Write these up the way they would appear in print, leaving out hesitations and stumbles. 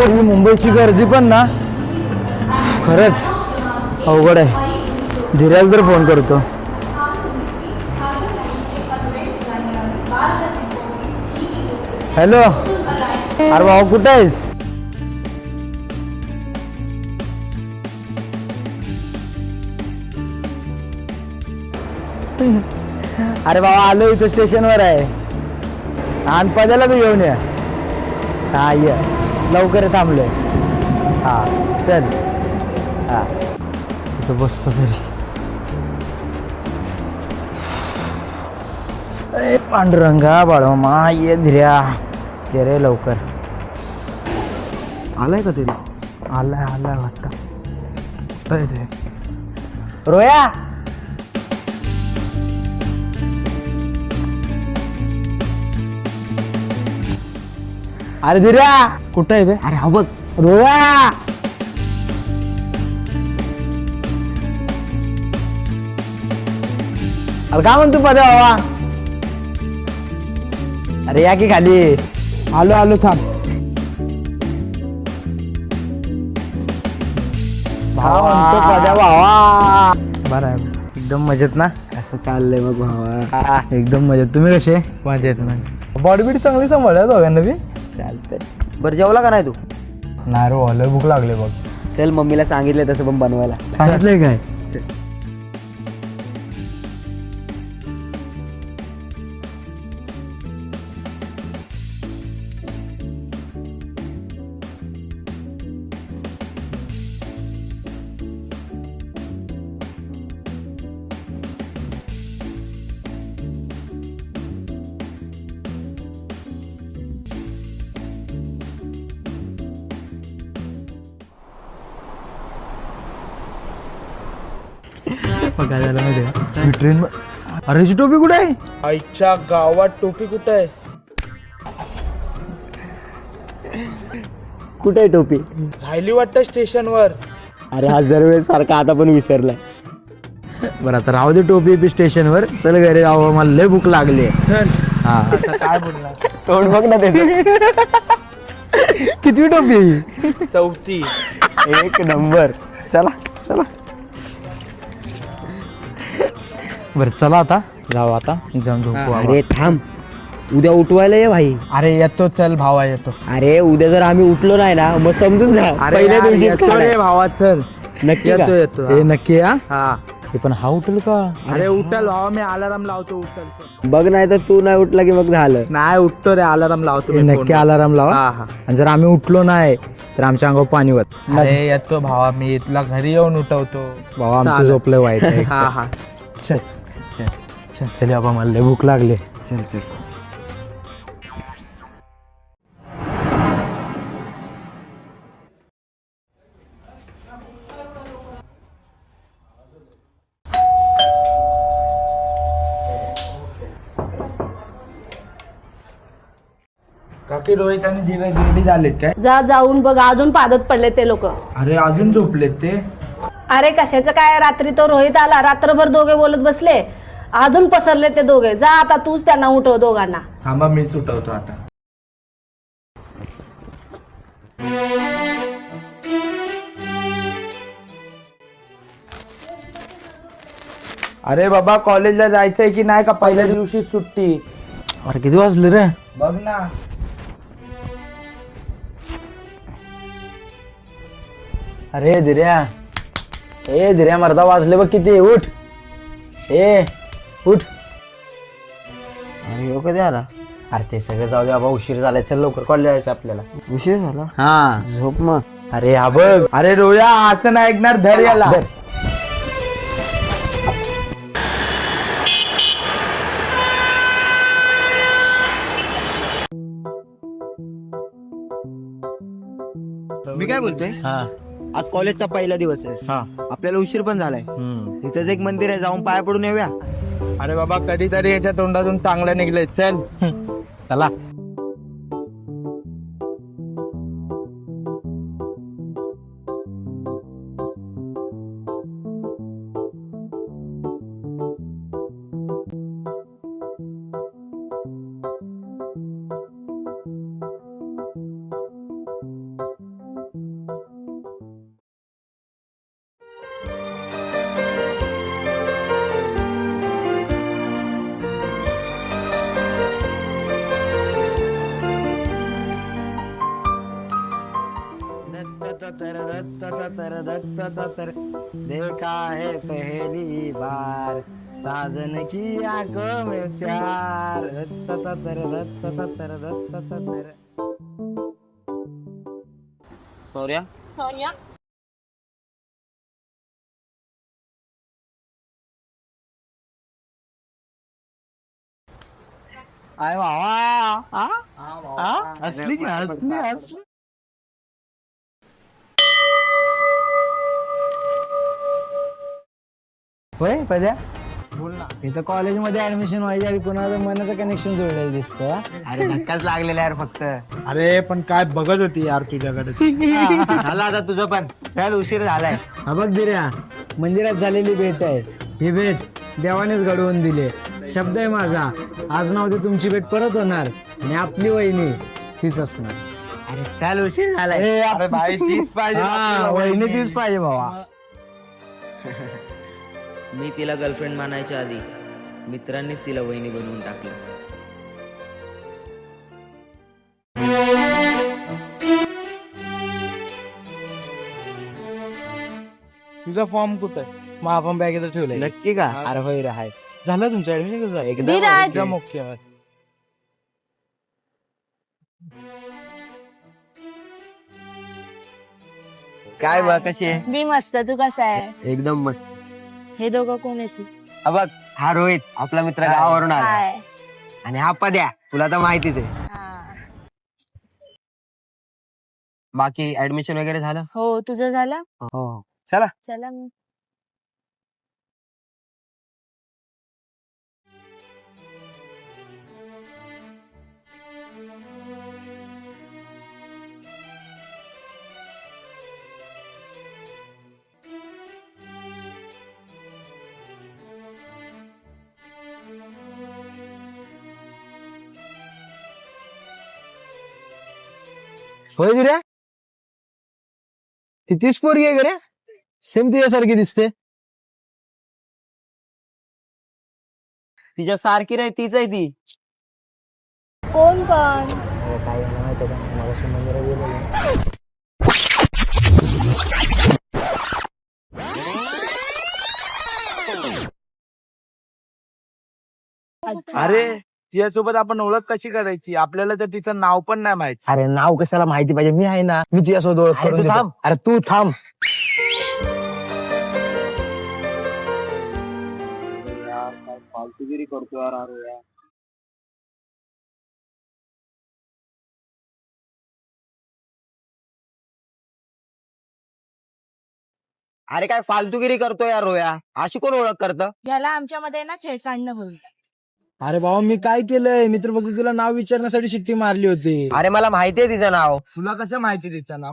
ही मुंबईची गर्दी पण ना खरंच अवघड आहे. धीराला तर फोन करतो. हॅलो, अरे भाऊ कुठं आहेस? अरे बाबा आलो इथं स्टेशनवर आहे. आणि पदाला बी घेऊन या. हा ये लवकर थांबलोय. हा चल. हा इथं बसतो तरी. ए पांडुरंगा बाळोमा ये धीर्या ये रे लवकर. आलाय का तरी? आलाय आलाय वाटतं. रोया अरे धीर्या कुठं आहे रे? अरे हा बघ. रोया अरे काय म्हणतो पदे बाबा? अरे या की खाली. आलो आलो थांब. भावा पद्या भावा बरं आहे एकदम मजेत ना? असं चाललंय मग भावा. एकदम मजेत. तुम्ही कसे? मजेत ना. बॉडी बीडी चांगली सांभाळल्या दोघांना बी. चालतंय. बरं जेवला का नाही तू? नाही रो लय भूक लागले बघ. चल मम्मीला सांगितलंय तसं पण बनवायला. सांगितलंय काय? काय झालं माहिती मी ट्रेन. अरे ही टोपी कुठे आहे? आईच्या गावात टोपी कुठे आहे? कुठे आहे टोपी? राहिली वाटतं स्टेशनवर. अरे हा जरवेळ सारखा आता पण विसरलाय. बरं आता राहू दे टोपी बी स्टेशनवर. चल घरी जाऊ मला लय भूक लागली. चल हा आता काय बोलणार. तोंड बघ ना त्याचं. किती टोपी आहे? चौथी. एक नंबर. चला चला. बरं चला आता जाऊ. आता जाऊन झोपू. अरे थांब. उद्या उठवायला ये भाई. अरे येतो चल भावा येतो. अरे उद्या जर आम्ही उठलो नाही ना मग समजून जा पहिल्या दिवशी येतो रे भावा चल. नक्की येतो का? येतो. हे नक्की या. हा हे पण हा उठल का? अरे उठल भावा मी अलाराम लावतो उठल. बघ नाही तर तू नाही उठला की मग झालं. नाही उठतो रे अलाराम लावतो हे मी नक्की फोनवर. अलाराम लावा. हा हा. आणि जर आम्ही उठलो नाही तर आमच्या अंगावर पाणी वत. अरे येतो भावा मी तुला घरी येऊन उठवतो. बाबा आमचं चालेल. झोपलंय वाईट आहे. हा हा. चल चल बाबा मला लय भूक लागले. चल चल. काकी रोहित आणि धीरज रेडी झालेत काय? जा जाऊन बघ अजून पादत पडले ते लोक. अरे अजून झोपलेत ते. अरे कशाचं काय रात्री तो रोहित आला रात्रभर दोघे बोलत बसले अजून पसरले ते दोघे. जा आता तूच त्यांना उठव दोघांना. थांबा मीच उठवतो आता. अरे बाबा कॉलेजला जायचंय की नाही का? पहिल्या दिवशी सुट्टी. अरे किती वाजले रे? बघ ना. अरे धीर्या ए धीर्या मर्दा वाजले बघ किती. उठ ए उठ. अरे ह्यो कधी आला? अरे ते सगळं जाऊ दे बाबा उशीर झालाय. चल लवकर कॉलेज जायचं आपल्याला. उशीर झाला. हा झोप मग. अरे हा बघ. अरे रोया असं नाही ऐकणार. धर याला. मी काय बोलतोय, आज कॉलेजचा पहिला दिवस आहे. आपल्याला उशीर पण झालाय. तिथंच एक मंदिर आहे, जाऊन पाया पडून येऊया. अरे बाबा कधीतरी याच्या तोंडातून चांगलं निघलंय. चल चला. देखा है पहली बार साजन की आंखों में प्यार सौर्या सौर्या आय बाबा असली की असली होय पद्या बोल ना इथं कॉलेजमध्ये ऍडमिशन व्हायच्या आधी कोणाचं मनाचं कनेक्शन जोडलेलं दिसतं हा? अरे धक्काच लागलेला यार फक्त. अरे पण काय बघत होती यार तुझ्याकडे झालं आता तुझं पण. चल उशीर झालाय. हा बघ दिऱ्या मंदिरात झालेली भेट आहे ही भेट देवानेच घडवून दिली शब्द आहे माझा आज ना उद्या तुमची भेट परत होणार आणि आपली वहिनी तीच असणार अरे चल उशीर झालाय. अरे भाई तीच पाहिजे हा, वहिनी तीच पाहिजे बाबा मी तिला गर्लफ्रेंड मानायच्या आधी मित्रांनीच तिला वहिनी बनवून टाकलं. तुझा फॉर्म कुठं मग आपण बॅगेत ठेवलंय नक्की का? अरे होय रे हाय झालं तुमचं ऍडमिशन कसं झालं? धीरज. एकदम ओके काय बघ कशी आहे? मी मस्त. तू कसा आहे? एकदम मस्त. हे दोघं कोणाची? हा बघ हा रोहित आपला मित्र गावावरून आला हाय. आणि हा पद्या तुला तर माहितीच आहे. हा. बाकी ऍडमिशन वगैरे झालं? हो तुझं झालं? हो चला. चला मग. होय दिऱ्या ती तीच पोरगी आहे का रे सेम तुझ्यासारखी दिसते तिच्या सारखी नाही तीच आहे ती. कोण पण? काय झालं माहिती का मगाशी मंदिरात गेलेलो. अरे तिच्यासोबत आपण ओळख कशी करायची आपल्याला तर तिचं नाव पण नाही माहित. अरे नाव कशाला माहिती पाहिजे मी आहे ना मी तुझ्यासोबत ओळख अरे करून तू देतो. थांब. अरे तू थांब फालतूगिरी करतो यार. अरे काय फालतूगिरी करतो यार रोया. अशी कोण ओळख करत? याला आमच्यामध्ये ना छेड काढणं बोलतात. अरे बाबा मी काय केलंय मित्र फक्त तुला नाव विचारण्यासाठी शिट्टी मारली होती अरे मला माहितीये तिचं नाव. तुला कसं माहिती तिचं नाव?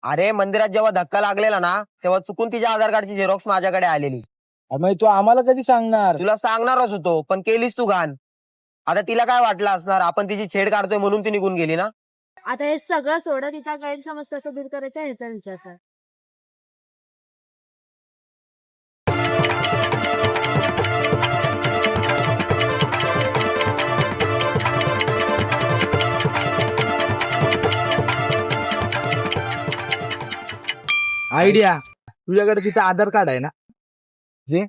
अरे मंदिरात जेव्हा धक्का लागलेला ना तेव्हा चुकून तिच्या आधार कार्डची झेरॉक्स माझ्याकडे आलेली. अरे मग तू आम्हाला कधी सांगणार तुला सांगणारच होतो पण केलीस तू घाण. आता तिला काय वाटलं असणार आपण तिची छेड काढतोय म्हणून ती निघून गेली ना. आता हे सगळं सोडा. तिचा गैरसमज कसा दूर करायचा ह्याचा विचार कर. आयडिया. तुझ्याकडे तिचं आधार कार्ड आहे ना? जे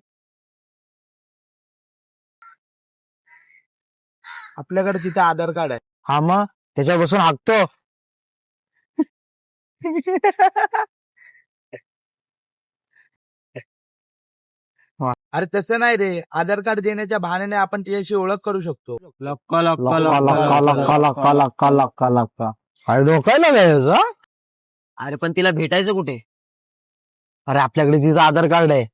आपल्याकडे तिचं आधार कार्ड आहे. हा मग त्याच्यावर बसून हाकतो अरे तसं नाही रे आधार कार्ड देण्याच्या बहाण्याने आपण तिच्याशी ओळख करू शकतो. काय डोकायला घ्यायचं हा? अरे पण तिला भेटायचं कुठे? अरे आपल्याकडे तिचं आधार कार्ड आहे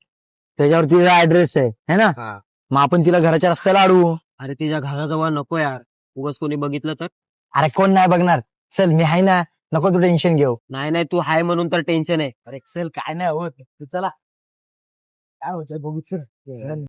त्याच्यावर तिचा ऍड्रेस आहे है ना हा. मग आपण तिला घराच्या रस्त्याला अडवू अरे तिच्या घराजवळ नको यार. उगाच कोणी बघितलं तर. अरे कोण नाही बघणार चल मी आहे ना नको तू टेन्शन घेऊ नाही नाही तू हाय म्हणून तर टेन्शन आहे. अरे चल काय नाही होत तू चला काय होत बघू चल